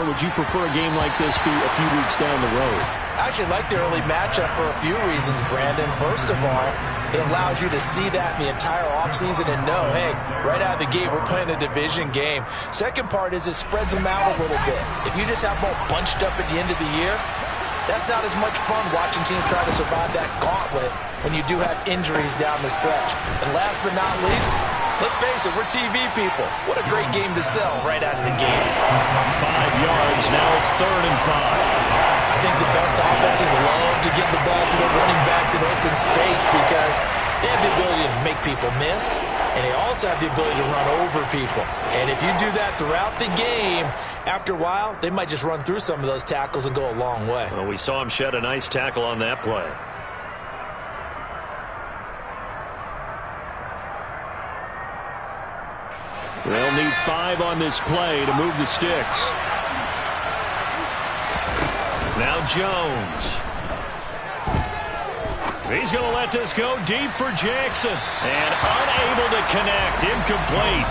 would you prefer a game like this be a few weeks down the road? I actually like the early matchup for a few reasons, Brandon. First of all, it allows you to see that in the entire offseason and know, hey, right out of the gate, we're playing a division game. Second part is it spreads them out a little bit. If you just have them all bunched up at the end of the year, that's not as much fun watching teams try to survive that gauntlet when you do have injuries down the stretch. And last but not least, let's face it, we're TV people. What a great game to sell right out of the gate. 5 yards, now it's 3rd and 5. I think the best offenses love to get the ball to their running backs in open space because they have the ability to make people miss, and they also have the ability to run over people. And if you do that throughout the game, after a while, they might just run through some of those tackles and go a long way. Well, we saw him shed a nice tackle on that play. They'll need 5 on this play to move the sticks. Now Jones. He's going to let this go deep for Jackson. And unable to connect. Incomplete.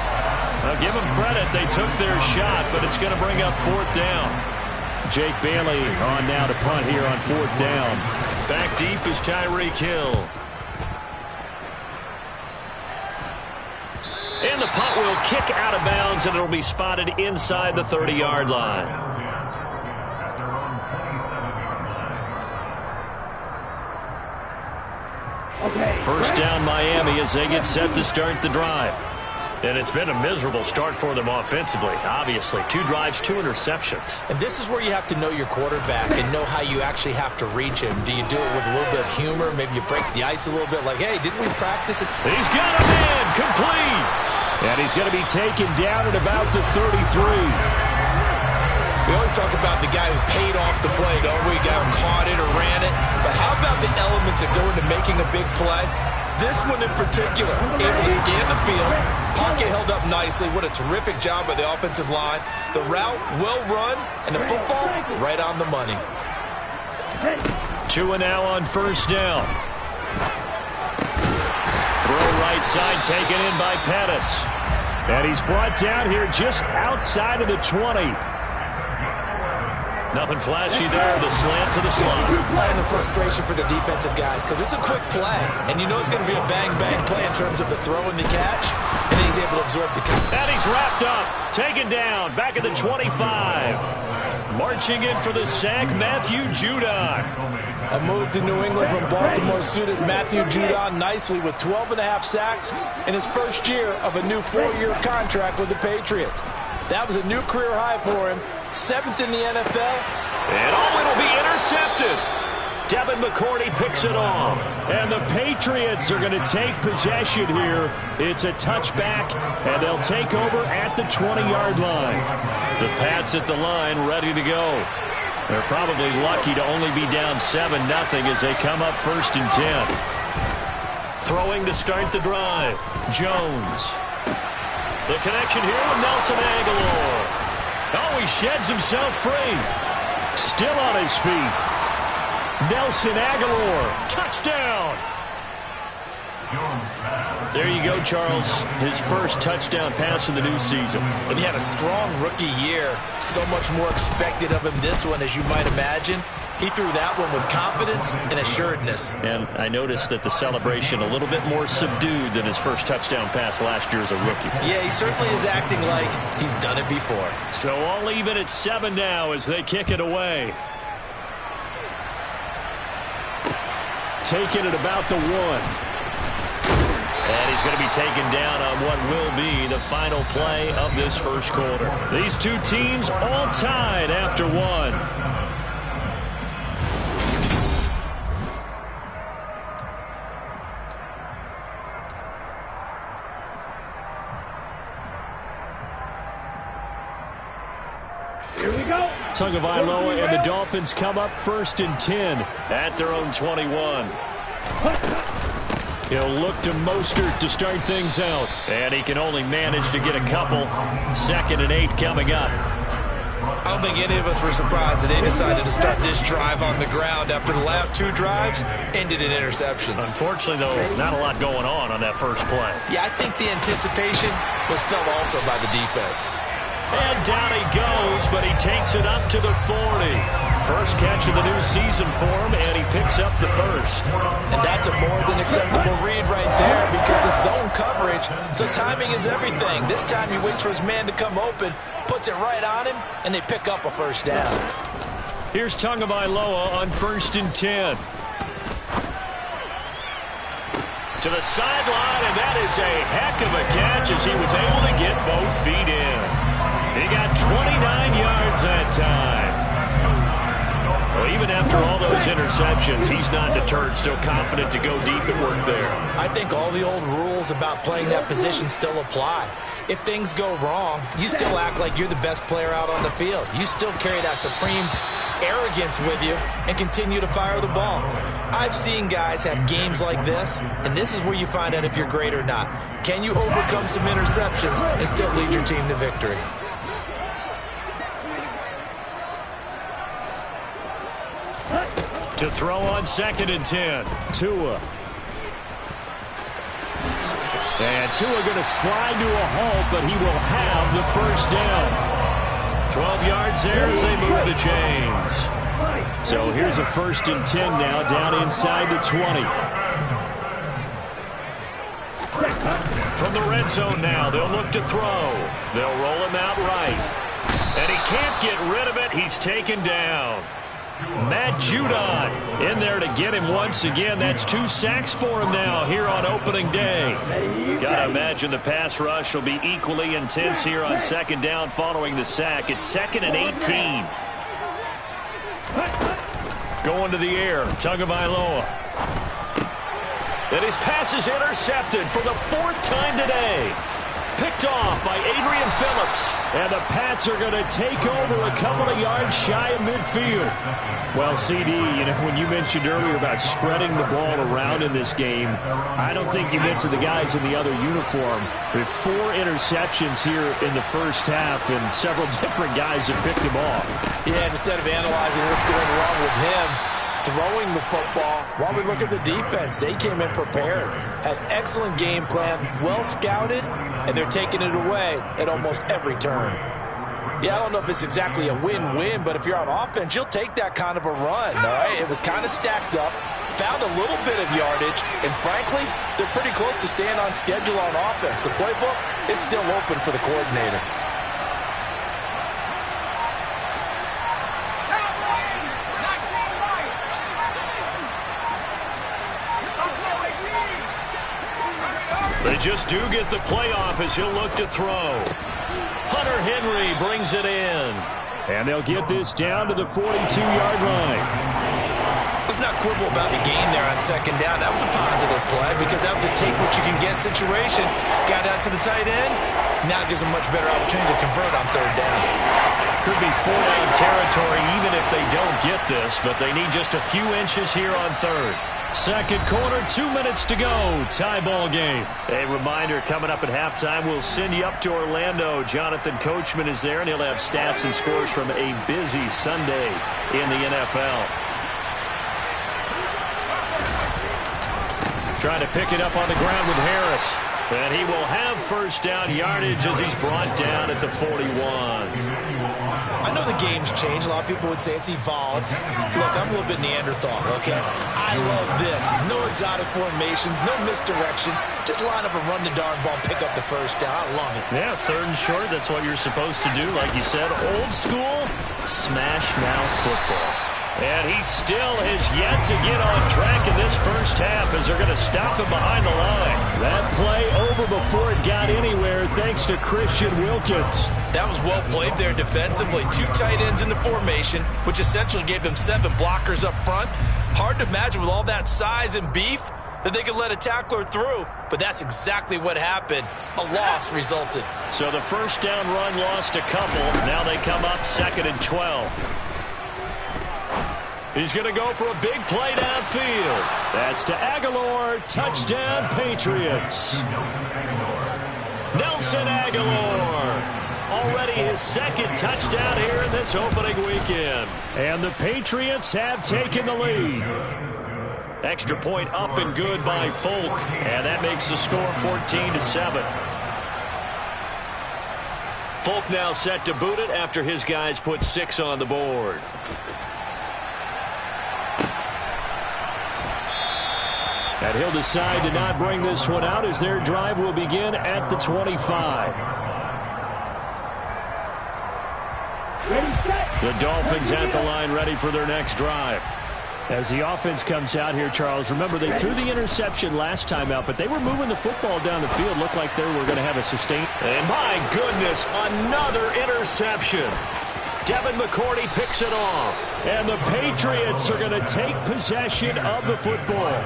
I'll give them credit. They took their shot, but it's going to bring up 4th down. Jake Bailey on now to punt here on 4th down. Back deep is Tyreek Hill. And the punt will kick out of bounds, and it'll be spotted inside the 30-yard line. First down Miami as they get set to start the drive. And it's been a miserable start for them offensively, obviously. 2 drives, 2 interceptions. And this is where you have to know your quarterback and know how you actually have to reach him. Do you do it with a little bit of humor? Maybe you break the ice a little bit like, hey, didn't we practice it? He's got him in, complete. And he's going to be taken down at about the 33. We always talk about the guy who paid off the play, don't we? Guy who caught it or ran it. But how about the elements that go into making a big play? This one in particular, able to scan the field. Pocket held up nicely. What a terrific job by the offensive line. The route, well run, and the football, right on the money. 2 and now on 1st down. Throw right side taken in by Pettis. And he's brought down here just outside of the 20. Nothing flashy there. The slant to the slot. And the frustration for the defensive guys because it's a quick play. And you know it's going to be a bang-bang play in terms of the throw and the catch. And he's able to absorb the catch. And he's wrapped up. Taken down. Back at the 25. Marching in for the sack, Matthew Judon. A move to New England from Baltimore suited Matthew Judon nicely with 12.5 sacks in his first year of a new 4-year contract with the Patriots. That was a new career high for him. 7th in the NFL. And it'll be intercepted. Devin McCourty picks it off. And the Patriots are going to take possession here. It's a touchback, and they'll take over at the 20-yard line. The Pats at the line ready to go. They're probably lucky to only be down 7-0 as they come up 1st and 10. Throwing to start the drive. Jones. The connection here with Nelson Aguilar. Oh, he sheds himself free. Still on his feet. Nelson Aguilar. Touchdown. There you go, Charles. His first touchdown pass of the new season. And he had a strong rookie year. So much more expected of him this one, as you might imagine. He threw that one with confidence and assuredness. And I noticed that the celebration a little bit more subdued than his first touchdown pass last year as a rookie. Yeah, he certainly is acting like he's done it before. So all even at 7 now as they kick it away. Taking it about the 1. And he's going to be taken down on what will be the final play of this first quarter. These two teams all tied after 1. Here we go. Tagovailoa and the Dolphins come up 1st and 10 at their own 21. He'll look to Mostert to start things out. And he can only manage to get a couple. 2nd and 8 coming up. I don't think any of us were surprised that they decided to start this drive on the ground after the last 2 drives ended in interceptions. Unfortunately, though, not a lot going on that first play. Yeah, I think the anticipation was felt also by the defense. And down he goes, but he takes it up to the 40. First catch of the new season for him, and he picks up the first. And that's a more than acceptable read right there because it's zone coverage, so timing is everything. This time he waits for his man to come open, puts it right on him, and they pick up a first down. Here's Tagovailoa on 1st and 10. To the sideline, and that is a heck of a catch as he was able to get both feet in. He got 29 yards that time. Well, even after all those interceptions, he's not deterred, still confident to go deep and work there. I think all the old rules about playing that position still apply. If things go wrong, you still act like you're the best player out on the field. You still carry that supreme arrogance with you and continue to fire the ball. I've seen guys have games like this, and this is where you find out if you're great or not. Can you overcome some interceptions and still lead your team to victory? To throw on 2nd and 10, Tua. And Tua going to slide to a halt, but he will have the first down. 12 yards there as they move the chains. So here's a 1st and 10 now, down inside the 20. From the red zone now, they'll look to throw. They'll roll him out right. And he can't get rid of it. He's taken down. Matt Judon in there to get him once again. That's 2 sacks for him now here on opening day. Got to imagine the pass rush will be equally intense here on 2nd down following the sack. It's 2nd and 18. Going to the air, Tagovailoa. And his pass is intercepted for the 4th time today. Picked off by Adrian Phillips. And the Pats are going to take over a couple of yards shy of midfield. Well, CD, you know, when you mentioned earlier about spreading the ball around in this game, I don't think you mentioned the guys in the other uniform. There are 4 interceptions here in the first half, and several different guys have picked them off. Yeah, and instead of analyzing what's going wrong with him, throwing the football, while we look at the defense, they came in prepared, had excellent game plan, well scouted, and they're taking it away at almost every turn. Yeah, I don't know if it's exactly a win-win, but if you're on offense, you'll take that kind of a run, all right? It was kind of stacked up, found a little bit of yardage, and frankly, they're pretty close to staying on schedule on offense. The playbook is still open for the coordinator. They just do get the playoff as he'll look to throw. Hunter Henry brings it in. And they'll get this down to the 42-yard line. Let's not quibble about the gain there on 2nd down. That was a positive play because that was a take-what-you-can-get situation. Got out to the tight end. Now it gives them much better opportunity to convert on 3rd down. Could be 4-down territory even if they don't get this, but they need just a few inches here on 3rd. Second quarter, 2 minutes to go. Tie ball game. A reminder, coming up at halftime, we'll send you up to Orlando. Jonathan Coachman is there, and he'll have stats and scores from a busy Sunday in the NFL. Trying to pick it up on the ground with Harris. And he will have first down yardage as he's brought down at the 41. I know the game's changed. A lot of people would say it's evolved. Look, I'm a little bit Neanderthal, okay? I love this. No exotic formations, no misdirection. Just line up and run the darn ball, pick up the first down. I love it. Yeah, 3rd and short, that's what you're supposed to do. Like you said, old school, smash mouth football. And he still has yet to get on track in this first half as they're going to stop him behind the line. That play over before it got anywhere thanks to Christian Wilkins. That was well played there defensively. 2 tight ends in the formation, which essentially gave them 7 blockers up front. Hard to imagine with all that size and beef that they could let a tackler through, but that's exactly what happened. A loss resulted. So the first down run lost a couple. Now they come up 2nd and 12. He's going to go for a big play downfield. That's to Aguilar. Touchdown, Patriots. Nelson Aguilar. Already his 2nd touchdown here in this opening weekend. And the Patriots have taken the lead. Extra point up and good by Folk. And that makes the score 14-7. Folk now set to boot it after his guys put 6 on the board. And he'll decide to not bring this one out as their drive will begin at the 25. The Dolphins at the line ready for their next drive. As the offense comes out here, Charles, remember they threw the interception last time out, but they were moving the football down the field. Looked like they were going to have a sustained. And my goodness, another interception. Devin McCourty picks it off. And the Patriots are going to take possession of the football.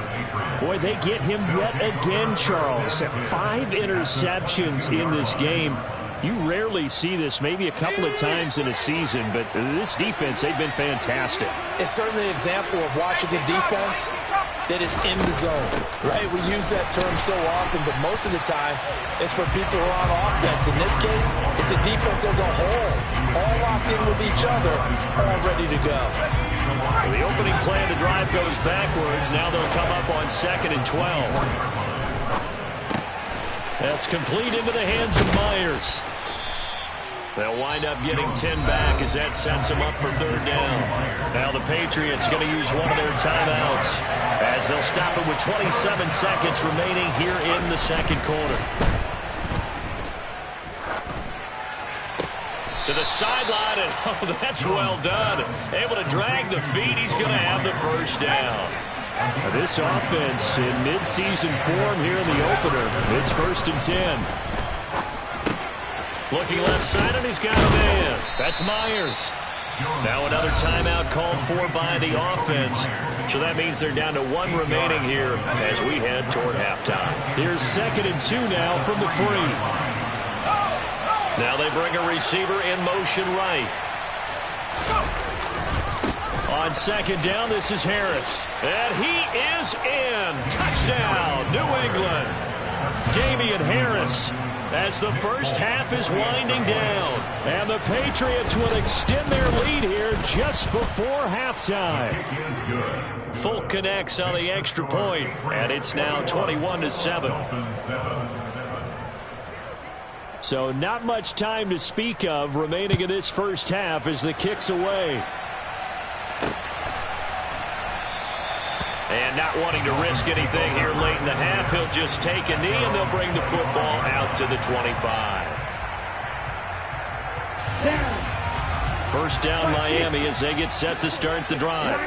Boy, they get him yet again, Charles. 5 interceptions in this game. You rarely see this, maybe a couple of times in a season, but this defense, they've been fantastic. It's certainly an example of watching a defense that is in the zone, right? We use that term so often, but most of the time, it's for people who are on offense. In this case, it's the defense as a whole, all locked in with each other, all ready to go. So the opening play of the drive goes backwards. Now they'll come up on 2nd and 12. That's complete into the hands of Myers. They'll wind up getting 10 back as that sets them up for 3rd down. Now the Patriots going to use one of their timeouts as they'll stop it with 27 seconds remaining here in the 2nd quarter. To the sideline, and oh, that's well done. Able to drag the feet. He's going to have the 1st down. This offense in midseason form here in the opener. It's 1st and 10. Looking left side, and he's got a man. That's Myers. Now another timeout called for by the offense. So that means they're down to 1 remaining here as we head toward halftime. Here's 2nd and 2 now from the 3. Now they bring a receiver in motion right. On 2nd down, this is Harris. And he is in. Touchdown, New England. Damian Harris. As the first half is winding down. And the Patriots will extend their lead here just before halftime. Folk connects on the extra point, and it's now 21-7. So not much time to speak of remaining in this first half as the kick's away. And not wanting to risk anything here late in the half, he'll just take a knee, and they'll bring the football out to the 25. First down, Miami, as they get set to start the drive.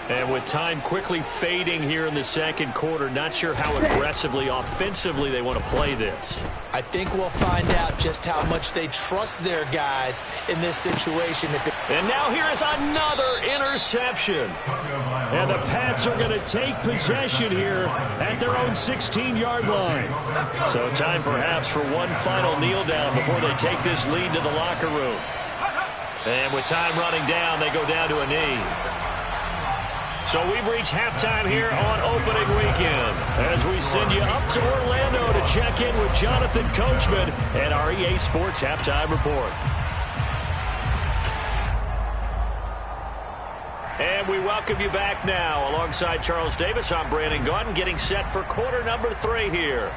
And with time quickly fading here in the 2nd quarter, not sure how aggressively, offensively they want to play this. I think we'll find out just how much they trust their guys in this situation. And now here is another interception. And the Pats are going to take possession here at their own 16-yard line. So time perhaps for one final kneel down before they take this lead to the locker room. And with time running down, they go down to a knee. So we've reached halftime here on opening weekend as we send you up to Orlando to check in with Jonathan Coachman and our EA Sports Halftime Report. And we welcome you back now. Alongside Charles Davis, I'm Brandon Gaudin, getting set for quarter number 3 here.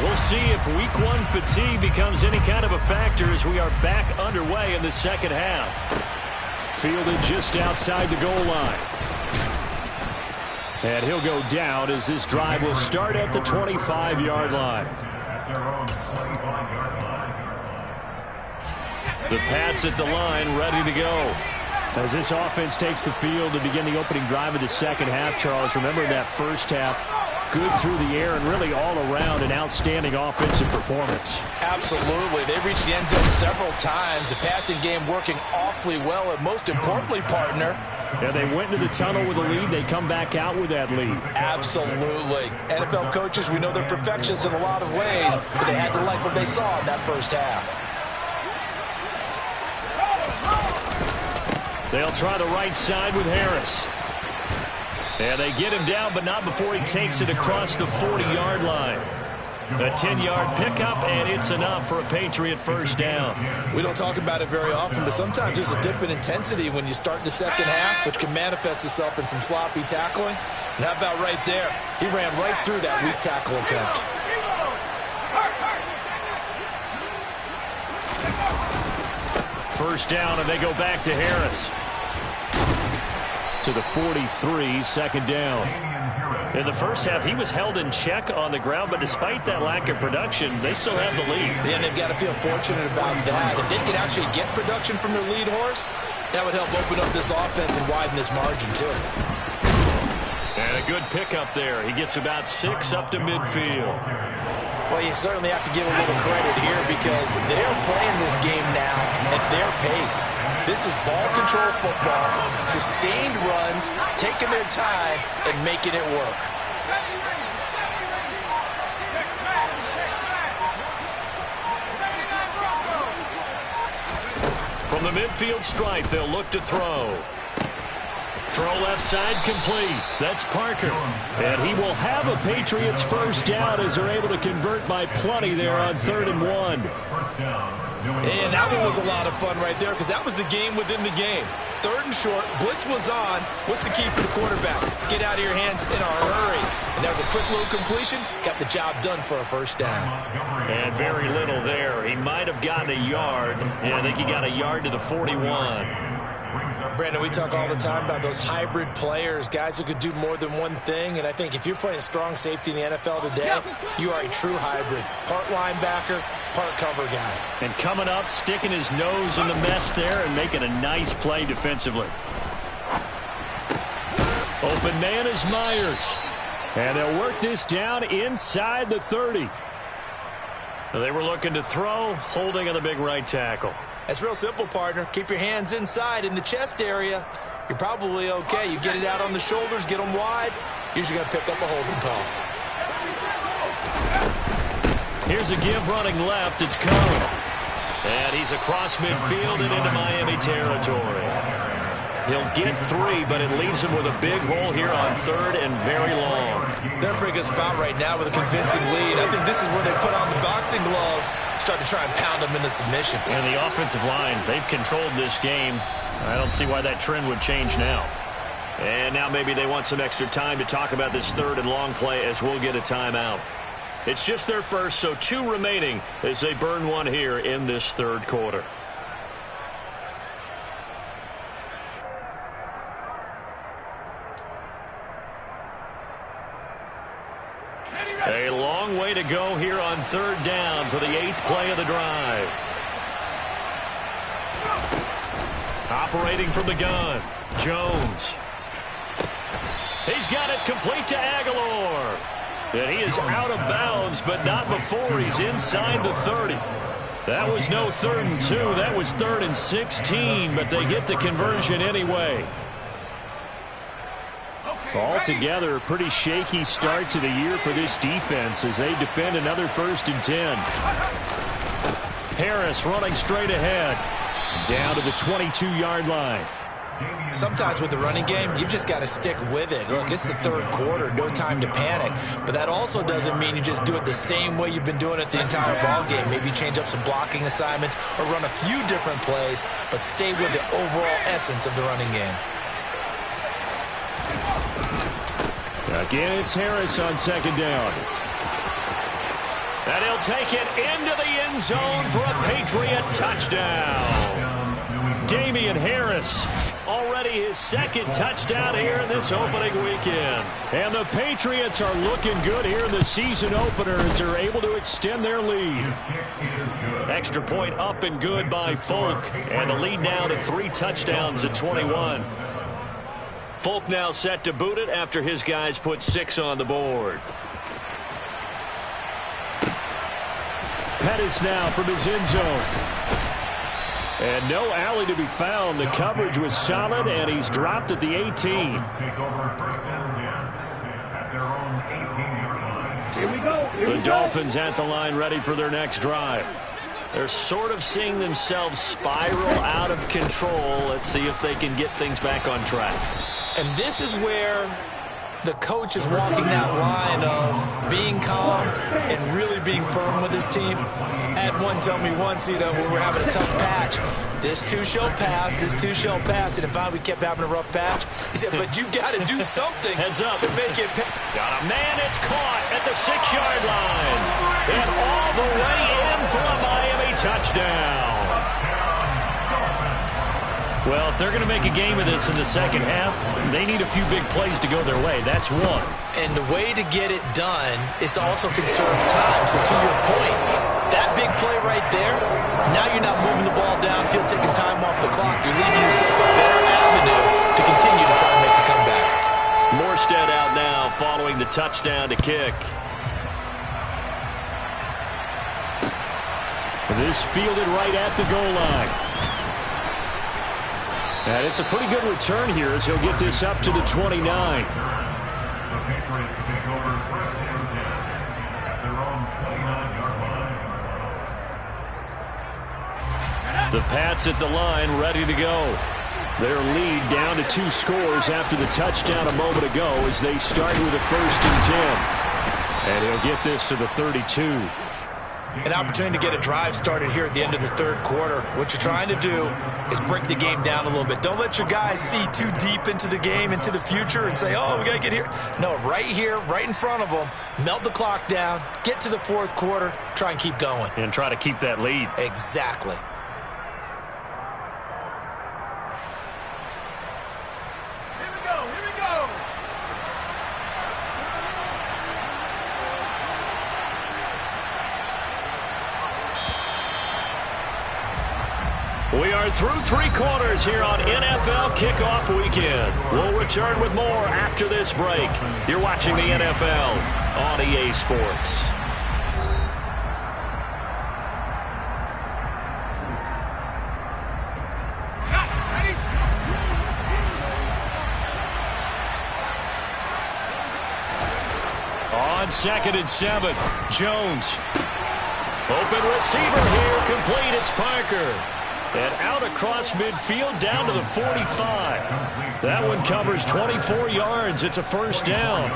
We'll see if week 1 fatigue becomes any kind of a factor as we are back underway in the 2nd half. Fielded just outside the goal line. And he'll go down as this drive will start at the 25-yard line. The Pats at the line, ready to go. As this offense takes the field to begin the opening drive of the 2nd half, Charles, remember that first half, good through the air and really all around an outstanding offensive performance. Absolutely. They reached the end zone several times. The passing game working awfully well, and most importantly, partner, yeah, they went into the tunnel with a lead. They come back out with that lead. Absolutely. NFL coaches, we know they're perfectionists in a lot of ways, but they had to like what they saw in that first half. They'll try the right side with Harris. And they get him down, but not before he takes it across the 40-yard line. A 10-yard pickup, and it's enough for a Patriot first down. We don't talk about it very often, but sometimes there's a dip in intensity when you start the second half, which can manifest itself in some sloppy tackling. And how about right there? He ran right through that weak tackle attempt. First down, and they go back to Harris. To the 43, second down. In the first half, he was held in check on the ground, but despite that lack of production, they still have the lead. Yeah, and they've got to feel fortunate about that. If they could actually get production from their lead horse, that would help open up this offense and widen this margin, too. And a good pickup there. He gets about 6 up to midfield. Well, you certainly have to give a little credit here because they're playing this game now at their pace. This is ball control football, sustained runs, taking their time, and making it work. From the midfield stripe, they'll look to throw. Throw left side complete. That's Parker. And he will have a Patriots first down as they're able to convert by plenty there on 3rd and 1. And that one was a lot of fun right there because that was the game within the game. 3rd and short, blitz was on. What's the key for the quarterback? Get out of your hands in a hurry. And that was a quick little completion. Got the job done for a first down. And very little there. He might have gotten a yard. And I think he got a yard to the 41. Brandon, we talk all the time about those hybrid players, guys who could do more than one thing. And I think if you're playing strong safety in the NFL today, you are a true hybrid. Part linebacker, part cover guy. And coming up, sticking his nose in the mess there and making a nice play defensively. Open man is Myers. And they'll work this down inside the 30. They were looking to throw, holding on the big right tackle. That's real simple, partner. Keep your hands inside in the chest area. You're probably okay. You get it out on the shoulders, get them wide. Usually going to pick up a holding call. Here's a give running left. It's Cohen. And he's across midfield and into Miami territory. He'll get 3, but it leaves him with a big hole here on 3rd and very long. They're in a pretty good spot right now with a convincing lead. I think this is where they put on the boxing gloves, start to try and pound them into submission. And the offensive line, they've controlled this game. I don't see why that trend would change now. And now maybe they want some extra time to talk about this 3rd and long play as we'll get a timeout. It's just their first, so 2 remaining as they burn 1 here in this 3rd quarter. A long way to go here on 3rd down for the 8th play of the drive. Operating from the gun, Jones. He's got it complete to Aguilar. And he is out of bounds, but not before he's inside the 30. That was no 3rd and 2. That was 3rd and 16, but they get the conversion anyway. Altogether, a pretty shaky start to the year for this defense as they defend another 1st and 10. Harris running straight ahead. Down to the 22-yard line. Sometimes with the running game, you've just got to stick with it. Look, it's the 3rd quarter, no time to panic. But that also doesn't mean you just do it the same way you've been doing it the entire ball game. Maybe change up some blocking assignments or run a few different plays, but stay with the overall essence of the running game. Again, it's Harris on 2nd down. And he'll take it into the end zone for a Patriot touchdown. Damian Harris, already his 2nd touchdown here in this opening weekend. And the Patriots are looking good here in the season opener as they're able to extend their lead. Extra point up and good by Folk. And the lead now to 3 touchdowns at 21. Folk now set to boot it after his guys put 6 on the board. Pettis now from his end zone. And no alley to be found. The coverage was solid, and he's dropped at the 18. The Dolphins at the line ready for their next drive. They're sort of seeing themselves spiral out of control. Let's see if they can get things back on track. And this is where the coach is walking that line of being calm and really being firm with his team. I had one tell me once, when we're having a tough patch, this too shall pass, this too shall pass. And if we kept having a rough patch, he said, but you got to do something to make it pass. Got a man, it's caught at the 6-yard line. And all the way in for a Miami touchdown. Well, if they're going to make a game of this in the second half, they need a few big plays to go their way. That's one. And the way to get it done is to also conserve time. So to your point, that big play right there, now you're not moving the ball downfield, taking time off the clock. You're leaving yourself a better avenue to continue to try and make a comeback. Morstead out now following the touchdown to kick. This fielded right at the goal line. And it's a pretty good return here as he'll get this up to the 29. The Patriots take over first and 10 at their own 29-yard line. The Pats at the line, ready to go. Their lead down to 2 scores after the touchdown a moment ago as they start with a first and 10. And he'll get this to the 32. An opportunity to get a drive started here at the end of the third quarter. What you're trying to do is break the game down a little bit. Don't let your guys see too deep into the game, into the future, and say, oh, we got to get here. No, right here, right in front of them, melt the clock down, get to the fourth quarter, try and keep going. And try to keep that lead. Exactly. We are through 3 quarters here on NFL Kickoff Weekend. We'll return with more after this break. You're watching the NFL on EA Sports. On 2nd and 7, Jones. Open receiver here, complete, it's Parker. And out across midfield down to the 45. That one covers 24 yards. It's a first down.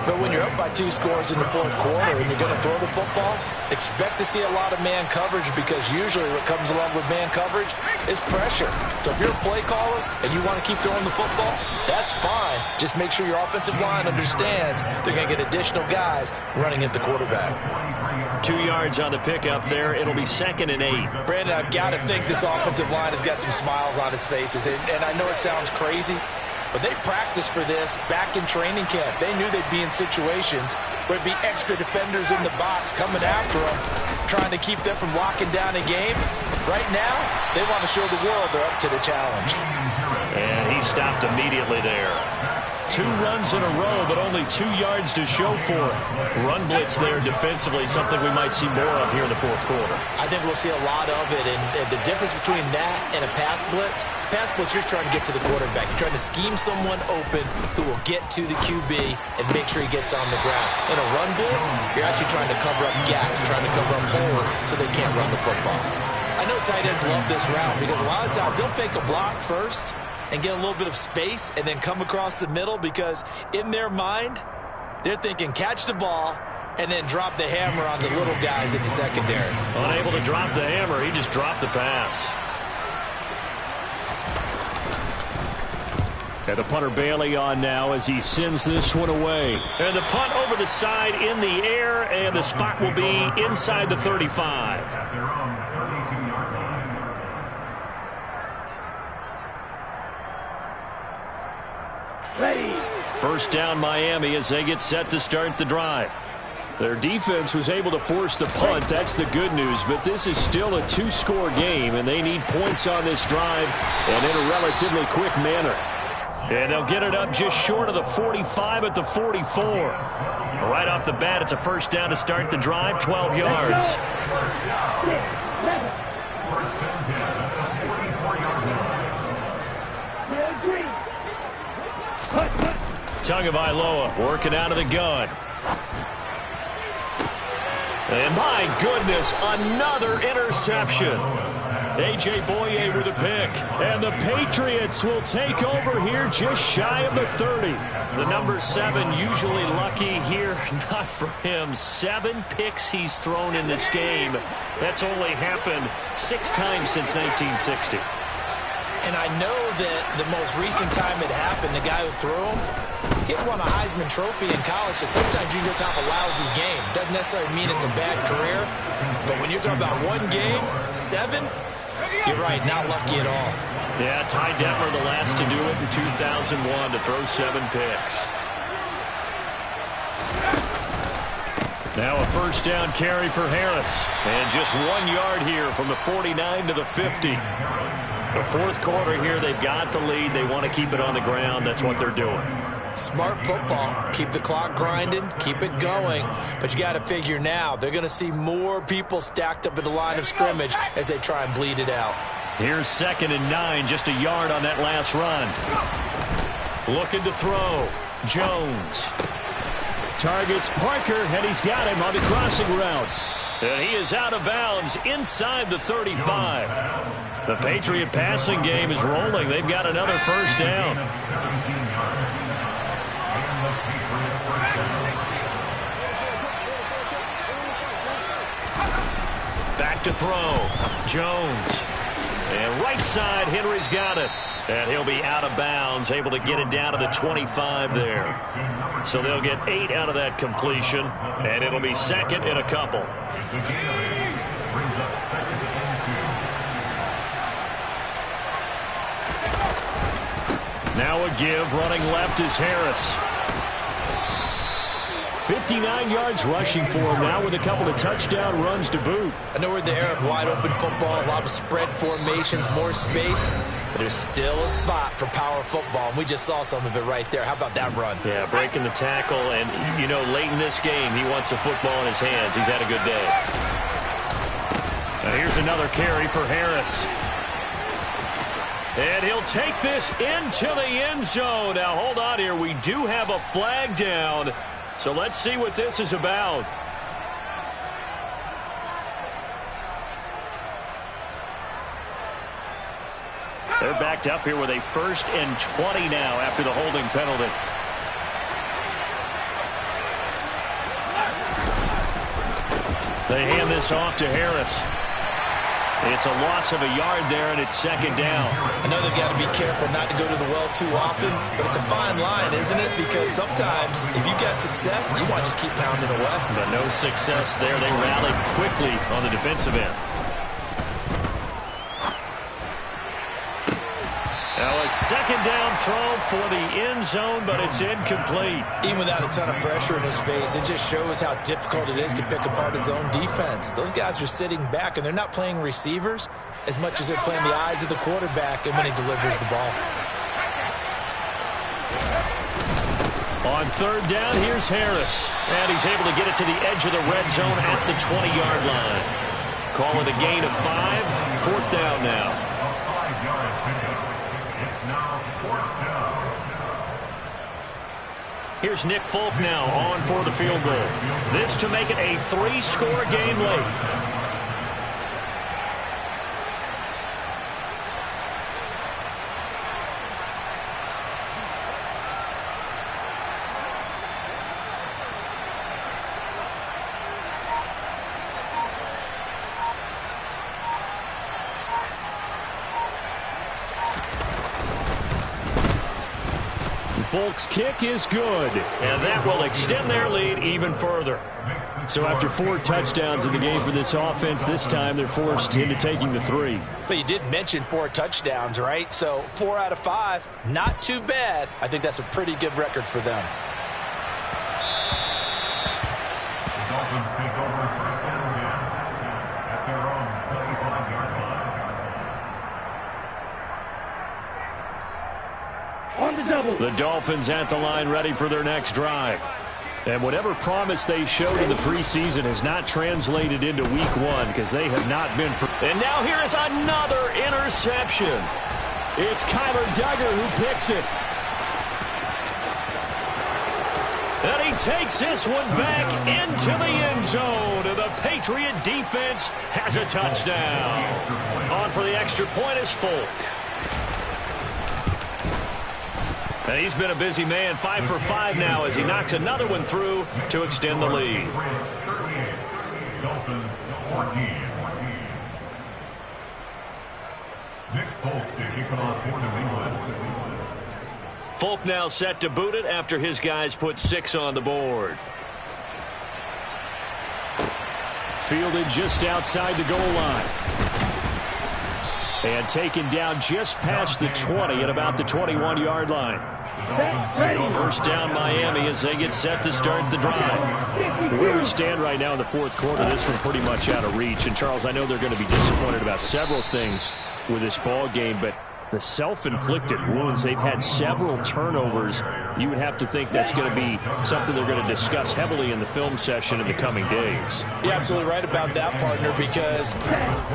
But when you're up by 2 scores in the fourth quarter and you're going to throw the football, expect to see a lot of man coverage because usually what comes along with man coverage is pressure. So if you're a play caller and you want to keep throwing the football, that's fine. Just make sure your offensive line understands they're going to get additional guys running at the quarterback. 2 yards on the pickup there. It'll be 2nd and 8. Brandon, I've got to think this offensive line has got some smiles on its faces. And I know it sounds crazy, but they practiced for this back in training camp. They knew they'd be in situations where there'd be extra defenders in the box coming after them, trying to keep them from locking down a game. Right now, they want to show the world they're up to the challenge. And he stopped immediately there. 2 runs in a row, but only 2 yards to show for it. Run blitz there defensively, something we might see more of here in the fourth quarter. I think we'll see a lot of it, and the difference between that and a pass blitz, you're trying to get to the quarterback. You're trying to scheme someone open who will get to the QB and make sure he gets on the ground. In a run blitz, you're actually trying to cover up gaps, trying to cover up holes so they can't run the football. I know tight ends love this route because a lot of times they'll fake a block first and get a little bit of space and then come across the middle because in their mind, they're thinking catch the ball and then drop the hammer on the little guys in the secondary. Unable to drop the hammer, he just dropped the pass. And the punter Bailey on now as he sends this one away. And the punt over the side in the air, and the spot will be inside the 35. Ready. First down Miami as they get set to start the drive. Their defense was able to force the punt. That's the good news. But this is still a 2-score game, and they need points on this drive and in a relatively quick manner. And they'll get it up just short of the 45 at the 44. Right off the bat, it's a first down to start the drive, 12 yards. Tagovailoa working out of the gun. And my goodness, another interception. A.J. Boye with a pick. And the Patriots will take over here just shy of the 30. The number 7 usually lucky here. Not for him. 7 picks he's thrown in this game. That's only happened 6 times since 1960. And I know that the most recent time it happened, the guy who threw him, he had won a Heisman Trophy in college, so sometimes you just have a lousy game. Doesn't necessarily mean it's a bad career, but when you're talking about one game, 7, you're right, not lucky at all. Yeah, Ty Detmer the last to do it in 2001 to throw 7 picks. Now a first down carry for Harris. And just 1 yard here from the 49 to the 50. The fourth quarter here, they've got the lead. They want to keep it on the ground. That's what they're doing. Smart football. Keep the clock grinding. Keep it going. But you got to figure now, they're going to see more people stacked up at the line of scrimmage as they try and bleed it out. Here's 2nd and 9, just a yard on that last run. Looking to throw. Jones. Targets Parker, and he's got him on the crossing route. And he is out of bounds inside the 35. The Patriot passing game is rolling. They've got another first down. Back to throw. Jones. And right side, Henry's got it. And he'll be out of bounds, able to get it down to the 25 there. So they'll get 8 out of that completion, and it'll be 2nd and a couple. Now a give, running left is Harris. 59 yards rushing for him now with a couple of touchdown runs to boot. I know we're in the era of wide-open football, a lot of spread formations, more space, but there's still a spot for power football, and we just saw some of it right there. How about that run? Yeah, breaking the tackle, and, you know, late in this game, he wants the football in his hands. He's had a good day. Now here's another carry for Harris. And he'll take this into the end zone. Now, hold on here. We do have a flag down. So let's see what this is about. They're backed up here with a 1st and 20 now after the holding penalty. They hand this off to Harris. It's a loss of a yard there, and it's 2nd down. I know they've got to be careful not to go to the well too often, but it's a fine line, isn't it? Because sometimes, if you got success, you want to just keep pounding away. But no success there. They rallied quickly on the defensive end. Now a 2nd down throw for the end zone, but it's incomplete. Even without a ton of pressure in his face, it just shows how difficult it is to pick apart his own defense. Those guys are sitting back, and they're not playing receivers as much as they're playing the eyes of the quarterback and when he delivers the ball. On 3rd down, here's Harris. And he's able to get it to the edge of the red zone at the 20-yard line. Call it a gain of 5. 4th down now. Here's Nick Folk now on for the field goal. This to make it a 3-score game late. Folk's kick is good, and that will extend their lead even further. So after 4 touchdowns in the game for this offense, this time they're forced into taking the 3. But you did mention 4 touchdowns, right? So 4 out of 5, not too bad. I think that's a pretty good record for them. The Dolphins take over 1st and 10 at their own 25-yard line. The Dolphins at the line ready for their next drive. And whatever promise they showed in the preseason has not translated into week 1 because they have not been. And now here is another interception. It's Kyler Duggar who picks it. And he takes this one back into the end zone. And the Patriot defense has a touchdown. On for the extra point is Folk. And he's been a busy man, 5 for 5 now as he knocks another one through to extend the lead. Dolphins 14. Nick Folk to kick it off for New England. Folk now set to boot it after his guys put 6 on the board. Fielded just outside the goal line. And taken down just past the 20 at about the 21-yard line. First down Miami as they get set to start the drive. Where we stand right now in the fourth quarter, this one pretty much out of reach. And Charles, I know they're going to be disappointed about several things with this ball game, but the self-inflicted wounds, they've had several turnovers. You would have to think that's going to be something they're going to discuss heavily in the film session in the coming days. You're absolutely right about that, partner, because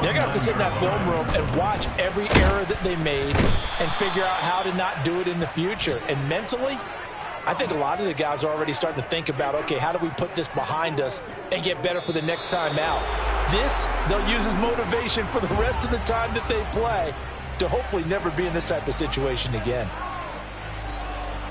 they're going to have to sit in that film room and watch every error that they made and figure out how to not do it in the future. And mentally, I think a lot of the guys are already starting to think about, okay, how do we put this behind us and get better for the next time out? This, they'll use as motivation for the rest of the time that they play to hopefully never be in this type of situation again.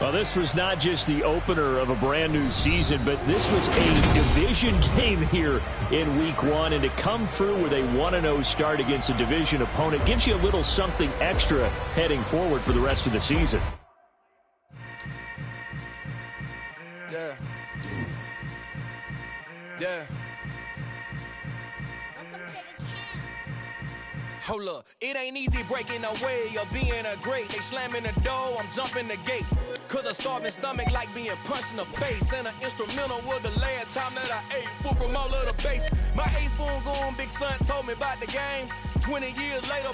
Well, this was not just the opener of a brand new season, but this was a division game here in week 1. And to come through with a 1-0 start against a division opponent gives you a little something extra heading forward for the rest of the season. Yeah. Yeah. Hold up, it ain't easy breaking away or being a great. They slamming the door, I'm jumping the gate. Cause a starving stomach like being punched in the face. And an instrumental was the last time that I ate food from all of the base. My ace boom goon, big son told me about the game. 20 years later,